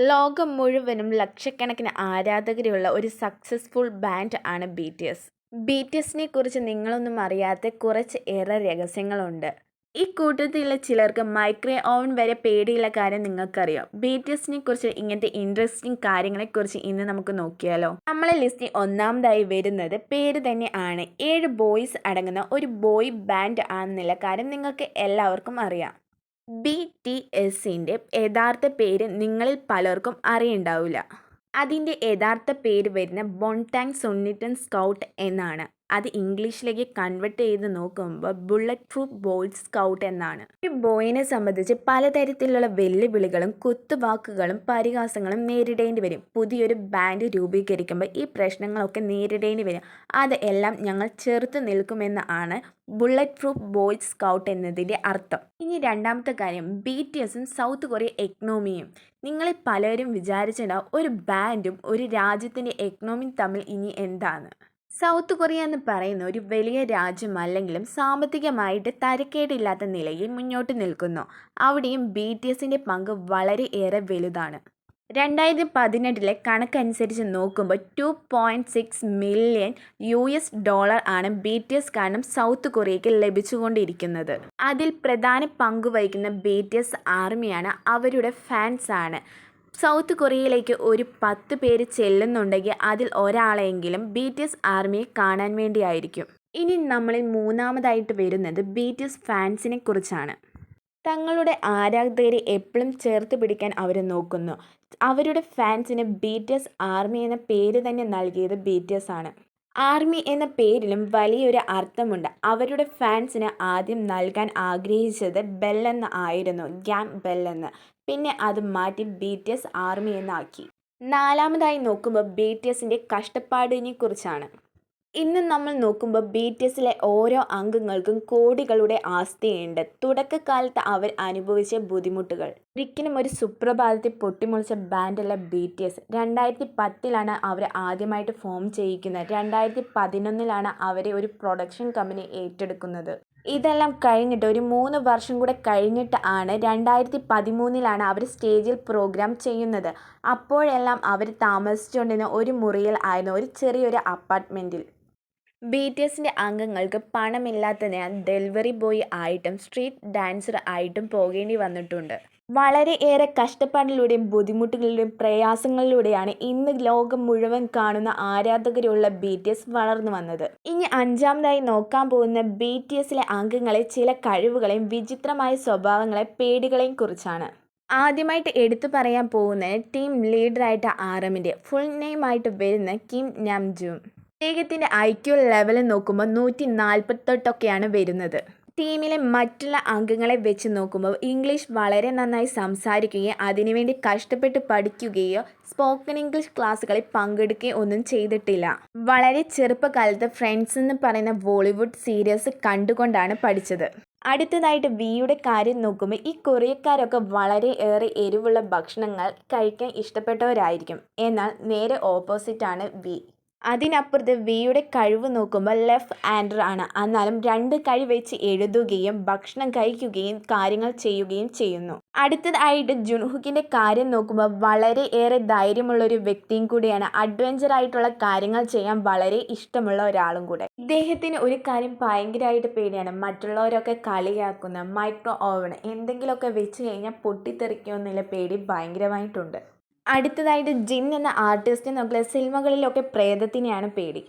ലോകം മുഴുവനും ലക്ഷക്കണക്കിന് ആരാധകരുള്ള ഒരു സക്സസ്ഫുൾ ബാൻഡ് ആണ് BTS. BTSനെ കുറിച്ച് നിങ്ങളൊന്നും അറിയാത്ത കുറച്ച് ഏറെ രഹസ്യങ്ങളുണ്ട്. ഈ കൂട്ടത്തിലുള്ള ചിലർക്ക് മൈക്രോ ഓവൻ വരെ പേടിയുള്ള കാര്യം നിങ്ങൾക്കറിയാം. BTSനെ കുറിച്ച് ഇങ്ങനത്തെ ഇൻട്രസ്റ്റിംഗ് കാര്യങ്ങളെക്കുറിച്ച് ഇന്ന് നമുക്ക് നോക്കിയാലോ. നമ്മളെ ലിസ്റ്റിൽ ഒന്നാമതായി വരുന്നത് പേര് തന്നെ ആണ്. 7 ബോയ്സ് അടങ്ങുന്ന ഒരു ബോയ് ബാൻഡ് ആണെന്നുള്ള കാര്യം നിങ്ങൾക്ക് എല്ലാവർക്കും അറിയാം. BTSന്റെ യഥാർത്ഥ പേര് നിങ്ങളിൽ പലർക്കും അറിയുണ്ടാവില്ല. അതിൻ്റെ യഥാർത്ഥ പേര് വരുന്ന ബോൺടാങ് സോണിറ്റൻ സ്കൗട്ട് എന്നാണ്. അത് ഇംഗ്ലീഷിലേക്ക് കൺവേർട്ട് ചെയ്ത് നോക്കുമ്പോൾ ബുള്ളറ്റ് പ്രൂഫ് ബോയ് സ്കൗട്ട് എന്നാണ്. ഒരു ബോയിനെ സംബന്ധിച്ച് പലതരത്തിലുള്ള വെല്ലുവിളികളും കുത്തുവാക്കുകളും പരിഹാസങ്ങളും നേരിടേണ്ടി വരും. പുതിയൊരു ബാൻഡ് രൂപീകരിക്കുമ്പോൾ ഈ പ്രശ്നങ്ങളൊക്കെ നേരിടേണ്ടി വരും. അതെല്ലാം ഞങ്ങൾ ചെറുത്ത് നിൽക്കുമെന്നാണ് ബുള്ളറ്റ് പ്രൂഫ് ബോയ് സ്കൗട്ട് എന്നതിൻ്റെ അർത്ഥം. ഇനി രണ്ടാമത്തെ കാര്യം, BTSും സൗത്ത് കൊറിയ എക്കണോമിയും. നിങ്ങളിൽ പലരും വിചാരിച്ചിട്ടുണ്ടാവും ഒരു ബാൻഡും ഒരു രാജ്യത്തിൻ്റെ എക്കണോമിയും തമ്മിൽ ഇനി എന്താണ്. സൗത്ത് കൊറിയ എന്ന് പറയുന്ന ഒരു വലിയ രാജ്യമല്ലെങ്കിലും സാമ്പത്തികമായിട്ട് തരക്കേടില്ലാത്ത നിലയിൽ മുന്നോട്ട് നിൽക്കുന്നു. അവിടെയും BTSന്റെ പങ്ക് വളരെ ഏറെ വലുതാണ്. 2018 കണക്കനുസരിച്ച് നോക്കുമ്പോൾ $2.6 മില്യൺ ആണ് BTS കാരണം സൗത്ത് കൊറിയയ്ക്ക് ലഭിച്ചുകൊണ്ടിരിക്കുന്നത്. അതിൽ പ്രധാന പങ്കുവഹിക്കുന്ന BTS ആർമിയാണ്, അവരുടെ ഫാൻസ് ആണ്. സൗത്ത് കൊറിയയിലേക്ക് ഒരു 10 പേര് ചെല്ലുന്നുണ്ടെങ്കിൽ അതിൽ ഒരാളെങ്കിലും BTS ആർമിയെ കാണാൻ വേണ്ടിയായിരിക്കും. ഇനി നമ്മളിൽ മൂന്നാമതായിട്ട് വരുന്നത് BTS ഫാൻസിനെ കുറിച്ചാണ്. തങ്ങളുടെ ആരാധകരെ എപ്പോഴും ചേർത്ത് പിടിക്കാൻ അവർ നോക്കുന്നു. അവരുടെ ഫാൻസിന് BTS ആർമി എന്ന പേര് തന്നെ നൽകിയത് BTS ആണ്. ആർമി എന്ന പേരിലും വലിയൊരു അർത്ഥമുണ്ട്. അവരുടെ ഫാൻസിന് ആദ്യം നൽകാൻ ആഗ്രഹിച്ചത് ബെൽ എന്ന് ആയിരുന്നു, ഗ്യാങ് ബെൽ എന്ന്. പിന്നെ അത് മാറ്റി BTS ആർമി എന്നാക്കി. നാലാമതായി നോക്കുമ്പോൾ BTSന്റെ കഷ്ടപ്പാടിനെ കുറിച്ചാണ്. ഇന്ന് നമ്മൾ നോക്കുമ്പോൾ BTSലെ ഓരോ അംഗങ്ങൾക്കും കോടികളുടെ ആസ്തിയുണ്ട്. തുടക്കകാലത്ത് അവർ അനുഭവിച്ച ബുദ്ധിമുട്ടുകൾ. ഒരിക്കലും ഒരു സുപ്രഭാതത്തിൽ പൊട്ടിമുളച്ച ബാൻഡല്ല BTS. 2010 അവർ ആദ്യമായിട്ട് ഫോം ചെയ്യിക്കുന്നത്. 2011 അവരെ ഒരു പ്രൊഡക്ഷൻ കമ്പനി ഏറ്റെടുക്കുന്നത്. ഇതെല്ലാം കഴിഞ്ഞിട്ട് ഒരു 3 വർഷം കൂടെ കഴിഞ്ഞിട്ട് 2013 അവർ സ്റ്റേജിൽ പ്രോഗ്രാം ചെയ്യുന്നത്. അപ്പോഴെല്ലാം അവർ താമസിച്ചുകൊണ്ടിരുന്ന ഒരു മുറിയിൽ ആയിരുന്നു, ഒരു ചെറിയൊരു അപ്പാർട്ട്മെൻറ്റിൽ. BTSന്റെ അംഗങ്ങൾക്ക് പണമില്ലാത്തതിനാൽ ഡെലിവറി ബോയ് ആയിട്ടും സ്ട്രീറ്റ് ഡാൻസർ ആയിട്ടും പോകേണ്ടി വന്നിട്ടുണ്ട്. വളരെ ഏറെ കഷ്ടപ്പാടിലൂടെയും ബുദ്ധിമുട്ടുകളിലൂടെയും പ്രയാസങ്ങളിലൂടെയാണ് ഇന്ന് ലോകം മുഴുവൻ കാണുന്ന ആരാധകരുള്ള BTS വളർന്നു വന്നത്. ഇനി അഞ്ചാമതായി നോക്കാൻ പോകുന്ന BTSലെ അംഗങ്ങളെ ചില കഴിവുകളെയും വിചിത്രമായ സ്വഭാവങ്ങളെയും പേടികളെയും കുറിച്ചാണ്. ആദ്യമായിട്ട് എടുത്തു പറയാൻ പോകുന്നത് ടീം ലീഡറായിട്ട് RMന്റെ ഫുൾ നെയിമായിട്ട് വരുന്ന കിം നാംജൂം. അദ്ദേഹത്തിൻ്റെ IQ ലെവൽ നോക്കുമ്പോൾ 148 വരുന്നത്. ടീമിലെ മറ്റുള്ള അംഗങ്ങളെ വെച്ച് നോക്കുമ്പോൾ ഇംഗ്ലീഷ് വളരെ നന്നായി സംസാരിക്കുകയും അതിനുവേണ്ടി കഷ്ടപ്പെട്ട് പഠിക്കുകയോ സ്പോക്കൺ ഇംഗ്ലീഷ് ക്ലാസ്സുകളിൽ പങ്കെടുക്കുകയോ ഒന്നും ചെയ്തിട്ടില്ല. വളരെ ചെറുപ്പകാലത്ത് ഫ്രണ്ട്സ് എന്ന് പറയുന്ന ബോളിവുഡ് സീരീസ് കണ്ടുകൊണ്ടാണ് പഠിച്ചത്. അടുത്തതായിട്ട് വിയുടെ കാര്യം നോക്കുമ്പോൾ ഈ കൊറിയക്കാരൊക്കെ വളരെ ഏറെ എരിവുള്ള ഭക്ഷണങ്ങൾ കഴിക്കാൻ ഇഷ്ടപ്പെട്ടവരായിരിക്കും. എന്നാൽ നേരെ ഓപ്പോസിറ്റാണ് വി. അതിനപ്പുറത്ത് വിയുടെ കഴിവ് നോക്കുമ്പോൾ ലെഫ്റ്റ് ഹാൻഡർ ആണ്. എന്നാലും 2 കൈ വെച്ച് എഴുതുകയും ഭക്ഷണം കഴിക്കുകയും കാര്യങ്ങൾ ചെയ്യുകയും ചെയ്യുന്നു. അടുത്തതായിട്ട് ജുൻഹുക്കിൻ്റെ കാര്യം നോക്കുമ്പോൾ വളരെ ഏറെ ധൈര്യമുള്ളൊരു വ്യക്തിയും കൂടിയാണ്. അഡ്വഞ്ചർ ആയിട്ടുള്ള കാര്യങ്ങൾ ചെയ്യാൻ വളരെ ഇഷ്ടമുള്ള ഒരാളും കൂടെ. ഇദ്ദേഹത്തിന് ഒരു കാര്യം ഭയങ്കരമായിട്ട് പേടിയാണ്, മറ്റുള്ളവരൊക്കെ കളിയാക്കുന്ന മൈക്രോ ഓവൻ എന്തെങ്കിലുമൊക്കെ വെച്ച് കഴിഞ്ഞാൽ പൊട്ടിത്തെറിക്കുമെന്നുള്ള പേടി ഭയങ്കരമായിട്ടുണ്ട്. അടുത്തതായിട്ട് ജിൻ എന്ന ആർട്ടിസ്റ്റ് നോക്കിയാൽ സിനിമകളിലൊക്കെ പ്രേതത്തിനെയാണ് പേടി.